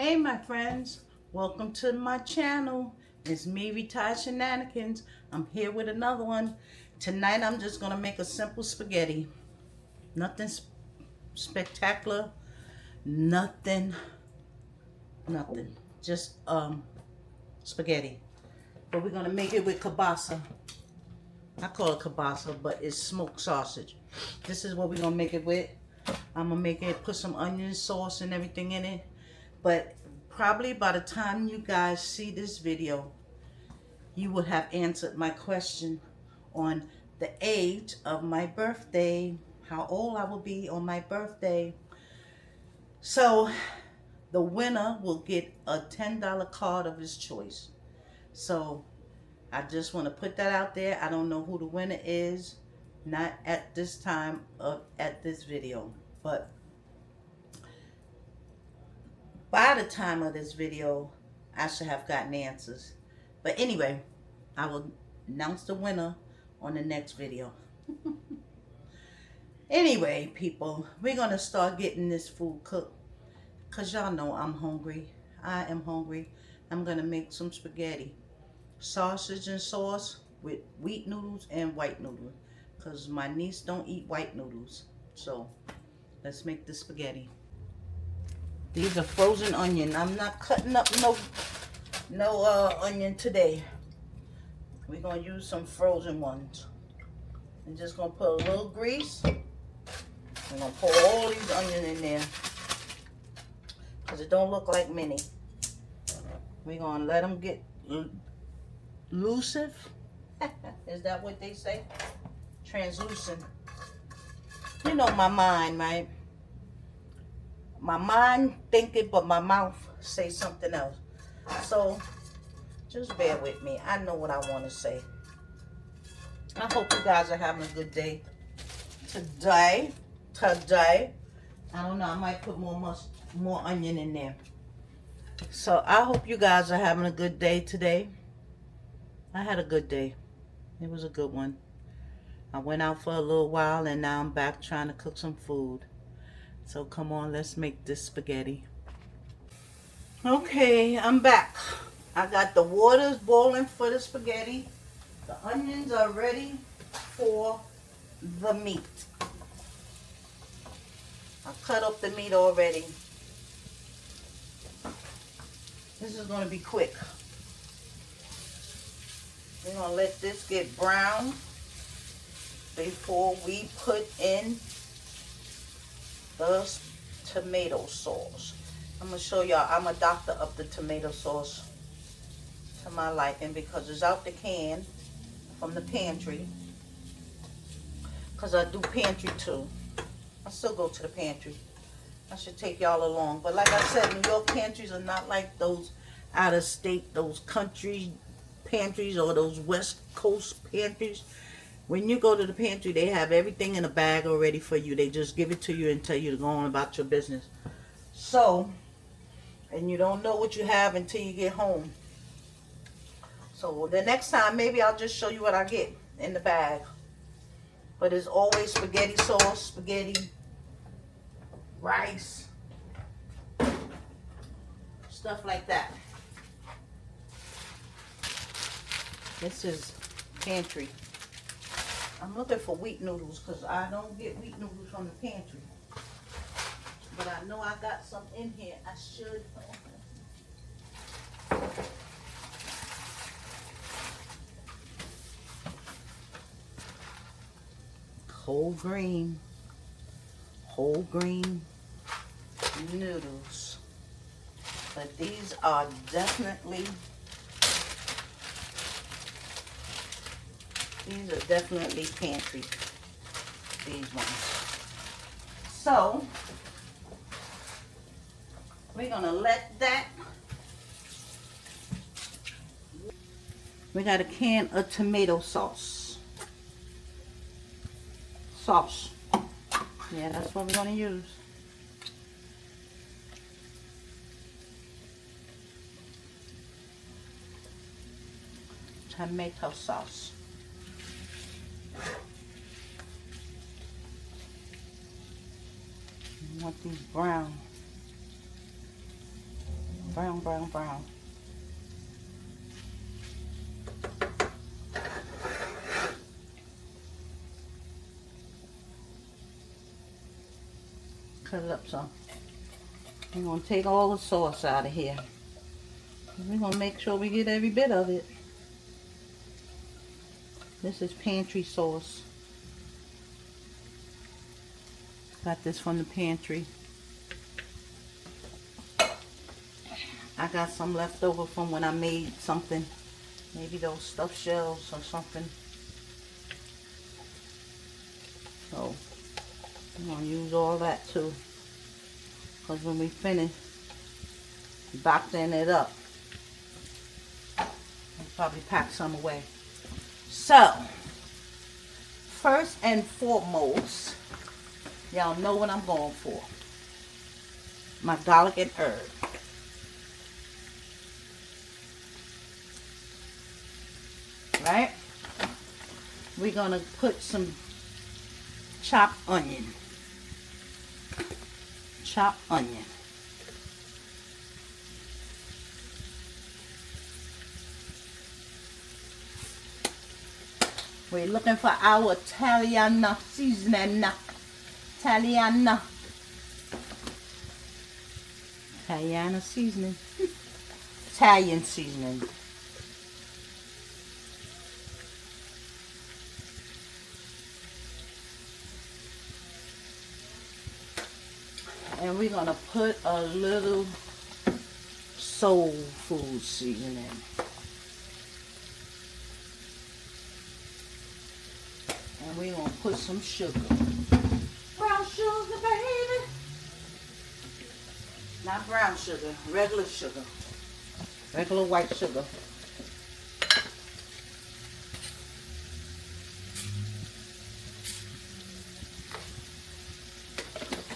Hey my friends, welcome to my channel. It's me, Retired Shenanigans. I'm here with another one. Tonight I'm just gonna make a simple spaghetti. Nothing spectacular, nothing, nothing. Just spaghetti. But we're gonna make it with kielbasa. I call it kielbasa, but it's smoked sausage. This is what we're gonna make it with. I'm gonna make it, put some onion sauce and everything in it. But probably by the time you guys see this video, you would have answered my question on the age of my birthday, how old I will be on my birthday. So the winner will get a $10 card of his choice. So I just want to put that out there. I don't know who the winner is, not at this time of at this video, but by the time of this video, I should have gotten answers. But anyway, I will announce the winner on the next video. Anyway, people, we're going to start getting this food cooked. Because y'all know I'm hungry. I am hungry. I'm going to make some spaghetti. Sausage and sauce with wheat noodles and white noodles. Because my niece don't eat white noodles. So, let's make the spaghetti. These are frozen onion. I'm not cutting up no onion today. We're going to use some frozen ones. I'm just going to put a little grease. I'm going to pour all these onions in there. Because it don't look like many. We're going to let them get elusive. Is that what they say? Translucent. You know my mind, right? My mind think it, but my mouth say something else. So, just bear with me. I know what I want to say. I hope you guys are having a good day. Today, I don't know, I might put more onion in there. So, I hope you guys are having a good day today. I had a good day. It was a good one. I went out for a little while and now I'm back trying to cook some food. So come on, let's make this spaghetti. Okay, I'm back. I got the waters boiling for the spaghetti. The onions are ready for the meat. I cut up the meat already. This is going to be quick. We're going to let this get brown before we put in the tomato sauce. I'm going to show y'all, I'm a doctor of the tomato sauce to my liking because it's out the can from the pantry. Because I do pantry too. I still go to the pantry. I should take y'all along. But like I said, New York pantries are not like those out of state, those country pantries or those West Coast pantries. When you go to the pantry, they have everything in a bag already for you. They just give it to you and tell you to go on about your business. So, and you don't know what you have until you get home. So the next time, maybe I'll just show you what I get in the bag. But it's always spaghetti sauce, spaghetti, rice, stuff like that. This is pantry. I'm looking for wheat noodles because I don't get wheat noodles from the pantry. But I know I got some in here. I should. Whole grain noodles. But these are definitely pantry, these ones. So, we're going to let that. We got a can of tomato sauce. Yeah, that's what we're going to use. Tomato sauce. I want these brown. Brown, brown, brown. Cut it up some. We're going to take all the sauce out of here. We're going to make sure we get every bit of it. This is pantry sauce. Got this from the pantry. I got some left over from when I made something. Maybe those stuffed shells or something. So, I'm going to use all that too. Because when we finish doctoring it up, I'll probably pack some away. So, first and foremost, y'all know what I'm going for. My garlic and herb. Right? We're going to put some chopped onion. Chopped onion. We're looking for our Italian seasoning. Italian seasoning. Italian seasoning. And we're going to put a little soul food seasoning. And we're going to put some sugar. Brown sugar, baby. Not brown sugar, regular sugar. Regular white sugar.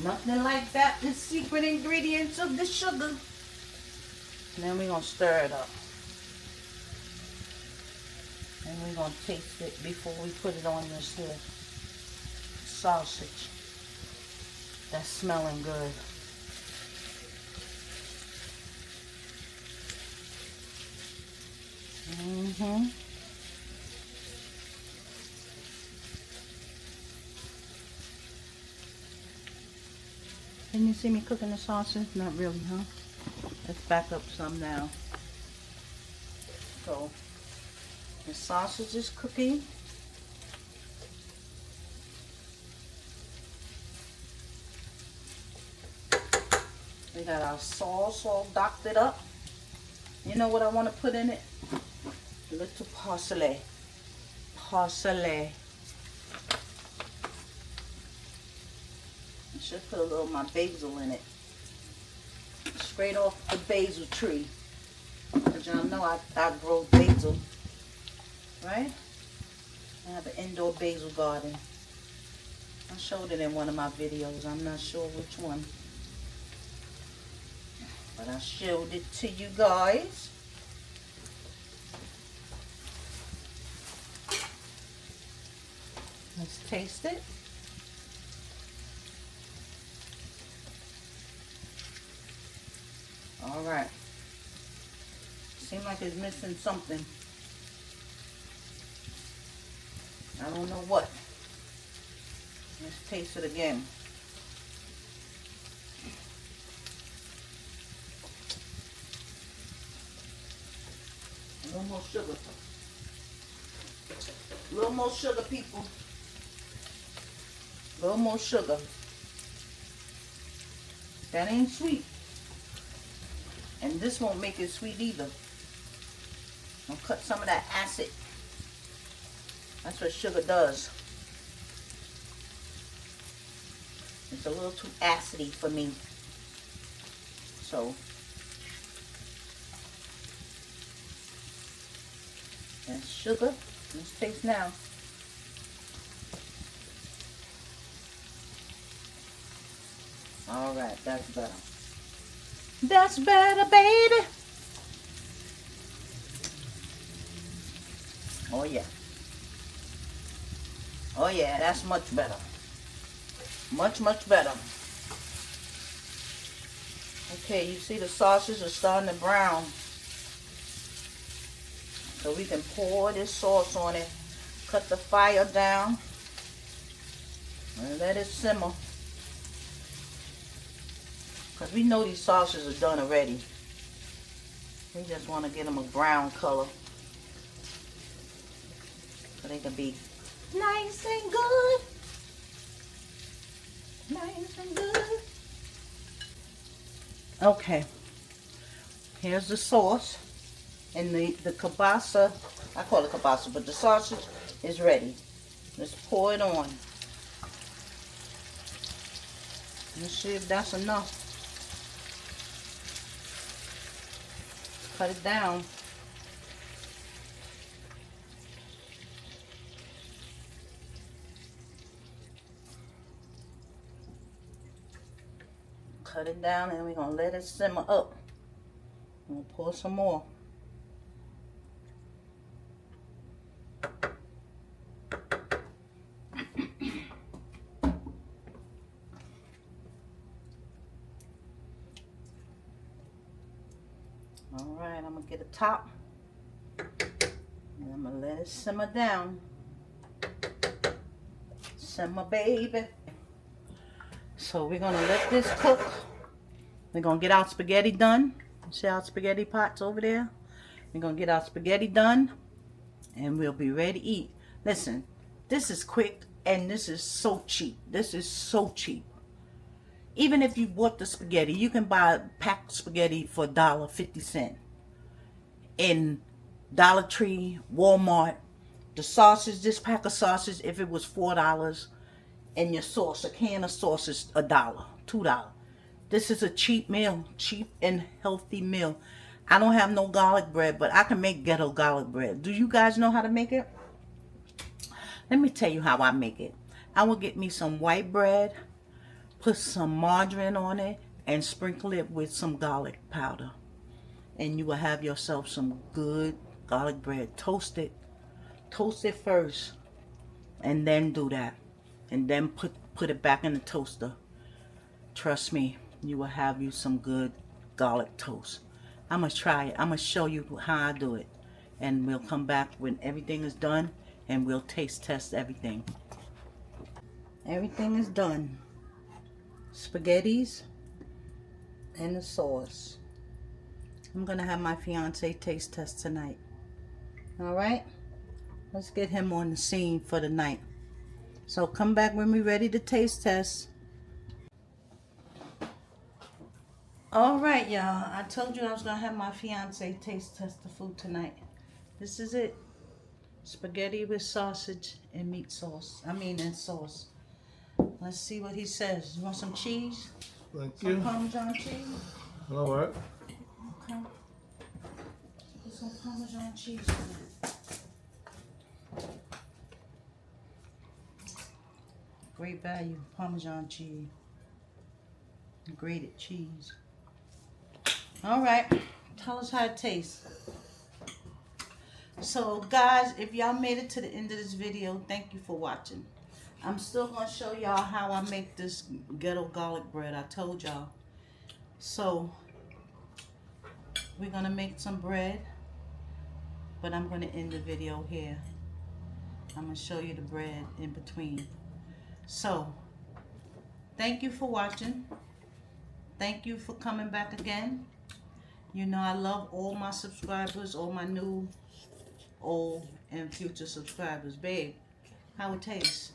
Nothing like that, the secret ingredients of the sugar. And then we're going to stir it up. And we're going to taste it before we put it on this here sausage. That's smelling good. Can you see me cooking the sausage? Not really, huh? Let's back up some now. So, the sausage is cooking. We got our sauce all doctored up. You know what I want to put in it? A little parsley. Parsley. I should put a little of my basil in it. Straight off the basil tree. Because y'all know I grow basil. Right? I have an indoor basil garden. I showed it in one of my videos. I'm not sure which one. But I showed it to you guys. Let's taste it. All right. Seems like it's missing something. I don't know what. Let's taste it again. A little more sugar. A little more sugar, people. A little more sugar. That ain't sweet. And this won't make it sweet either. I'll cut some of that acid. That's what sugar does. It's a little too acidy for me. So, that's sugar. Let's taste now. All right, that's better. That's better, baby. Oh, yeah. Oh, yeah, that's much better. Much, much better. Okay, you see the sausage are starting to brown. So we can pour this sauce on it. Cut the fire down. And let it simmer. Because we know these sausages are done already. We just want to get them a brown color. So they can be nice and good. Nice and good. Okay. Here's the sauce. And the kielbasa, I call it kielbasa, but the sausage is ready. Let's pour it on. Let's see if that's enough. Cut it down. Cut it down and we're going to let it simmer up. I'm going to pour some more. Alright, I'm going to get a top. And I'm going to let it simmer down. Simmer, baby. So we're going to let this cook. We're going to get our spaghetti done. See our spaghetti pots over there? We're going to get our spaghetti done. And we'll be ready to eat. Listen, this is quick and this is so cheap. This is so cheap. Even if you bought the spaghetti, you can buy a pack of spaghetti for $1.50 in Dollar Tree, Walmart. The sausage, this pack of sausage, if it was $4, and your sauce, a can of sauce is $1, $2. This is a cheap meal, cheap and healthy meal. I don't have no garlic bread, but I can make ghetto garlic bread. Do you guys know how to make it? Let me tell you how I make it. I will get me some white bread, put some margarine on it, and sprinkle it with some garlic powder. And you will have yourself some good garlic bread. Toast it. Toast it first. And then do that. And then put it back in the toaster. Trust me, you will have you some good garlic toast. I'm going to try it. I'm going to show you how I do it. And we'll come back when everything is done. And we'll taste test everything. Everything is done. Spaghettis and the sauce. I'm gonna have my fiance taste test tonight. Alright? Let's get him on the scene for the night. So come back when we're ready to taste test. Alright, y'all. I told you I was gonna have my fiance taste test the food tonight. This is it. Spaghetti with sausage and meat sauce. And sauce. Let's see what he says. You want some cheese? Thank you. Some Parmesan cheese? All right. Okay. Put some Parmesan cheese on it. Great value, Parmesan cheese. Grated cheese. Alright, tell us how it tastes. So guys, if y'all made it to the end of this video, thank you for watching. I'm still going to show y'all how I make this ghetto garlic bread. I told y'all. So, we're going to make some bread. But I'm going to end the video here. I'm going to show you the bread in between. So, thank you for watching. Thank you for coming back again. You know I love all my subscribers, all my new, old, and future subscribers. Babe, how it tastes?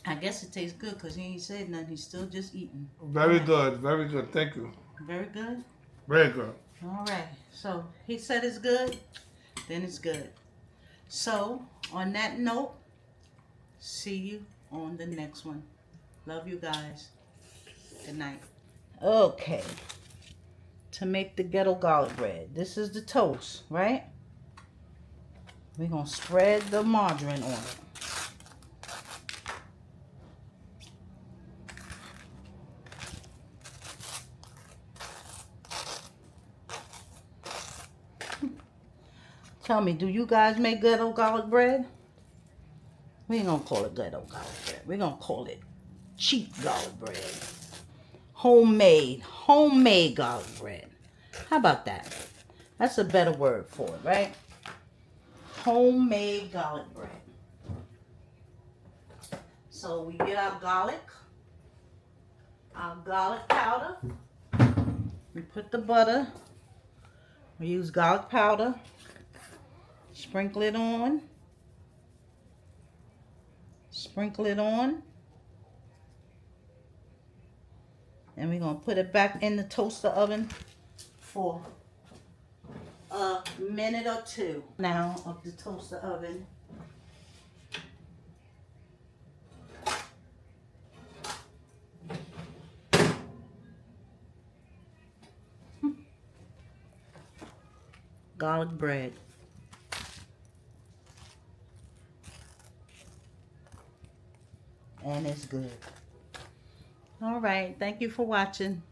I guess it tastes good because he ain't said nothing. He's still just eating. Very good. Very good. Thank you. Very good? Very good. All right. So, he said it's good, then it's good. So, on that note, see you on the next one. Love you guys. Good night. Okay. To make the ghetto garlic bread. This is the toast, right? We're going to spread the margarine on it. Tell me, do you guys make ghetto garlic bread? We ain't gonna call it ghetto garlic bread. We're gonna call it cheap garlic bread. homemade garlic bread. How about that? That's a better word for it, right? Homemade garlic bread. So we get our garlic powder. We put the butter. We use garlic powder. Sprinkle it on. Sprinkle it on. And we're going to put it back in the toaster oven for a minute or two. Now of the toaster oven. Garlic bread. And it's good. All right. Thank you for watching.